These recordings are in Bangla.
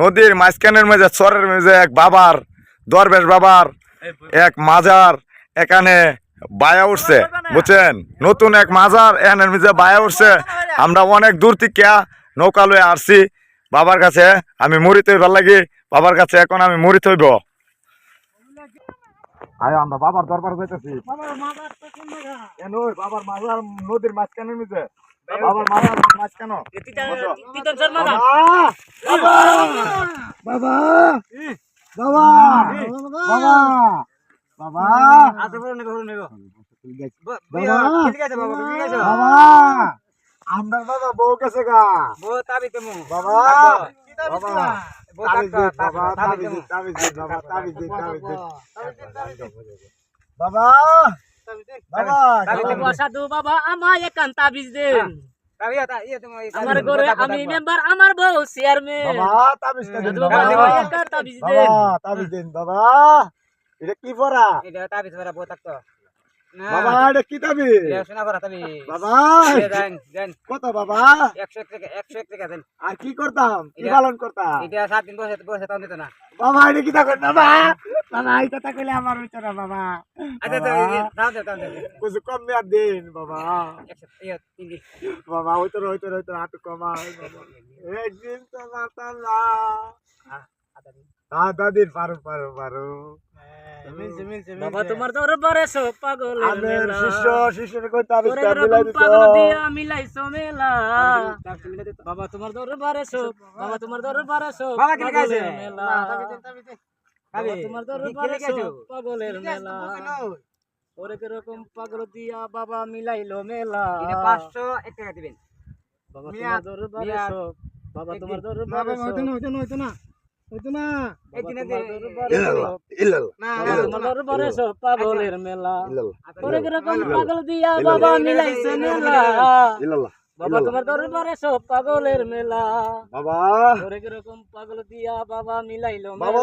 নদীর মাঝখানের মাঝে চরের মাঝে এক বাবার দরবেশ বাবার এক মাজার এখানে বায়া উঠছে বুঝছেন, নতুন এক মাজার এখানের মাঝে বায়া উঠছে। আমরা অনেক দূর থেকে নৌকা লয়ে আসছি বাবার কাছে। আমি মুড়িতে ভাল লাগি বাবার কাছে, এখন আমি মুড়ি থইব। আমরা বাবার দরবার যাইতেছি। বাবার মাজার নদীর মাঝখানের মাঝে, বাবার মাজার মাঝখান। বাবা বাবা বাবা আমরা বাবা বউ কাছে গা বাবা সাধু বাবা আমায় একান তাবিজ দেন। আমার ঘরে আমি মেম্বার, আমার বউ চেয়ারম্যান। তাবিজ দেন বাবা। এটা কি পড়া? এটা তাবিজ পড়া বউ থাকতো বাবা। এটা কি তাবিজ? শোনা পড়া তাবিজ বাবা। দেন দেন কত বাবা? 101 টাকা দেন। আর কি করতাম, কি পালন করতাম? এটা 7 দিন বসে বসে তাও দিত না বাবা। এটা কি তা কর বাবা? বাবা এই কথা কইলে আমার হইতো না বাবা। আচ্ছা দাও দাও কিছু কম মেয়াদ দিন বাবা। 3 দিন বাবা হইতো হাঁটু কমাই বাবা। একদিন তো মাতালা আধা দিন পারো। বাবা তোমার দরবারে সব পাগল শিষ্যের কই তাবিজ মিলাই দিত। পাগল দিয়া মিলাইছো মেলা। বাবা তোমার দরবারে সব, বাবা তোমার দরবারে সব পাগলের মেলা। বাবা তোমার দরবারে সব পাগলের মেলা। ওরে কিরকম পাগল দিয়া বাবা মিলাইলো মেলা। 501 টাকা দিবেন বাবা তোমার দরবারে সব, বাবা তোমার দরবারে সব। হইতো না পাগলের মেলা। ওরে কিরকম পাগল দিয়া বাবা মিলাইছে মেলা। বাবা তোমার দরবারে সব পাগলের মেলা। বাবা ওরে কিরকম পাগল দিয়া বাবা মিলাইলো বাবা।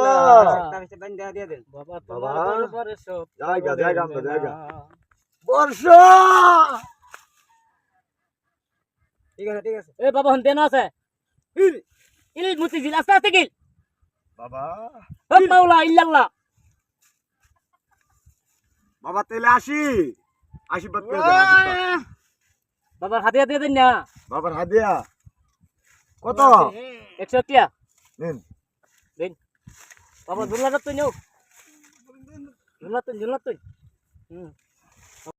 বাবা তোমার দরবারে সব জায়গা বর্ষ। ঠিক আছে এ বাবা হন দেন আছে ইল মুতি জিল আস্তে আস্তে গিল বাবা। মাওলা ইল্লাল্লাহ বাবা তেলে আশীর্বাদ করে দেন। বাবার হাতিয়া দিয়ে দেন না। বাবার হাদিয়া কত? 100 টাকা নিন। বাবা ঝুলাটা তো নেও, ঝুলাতুন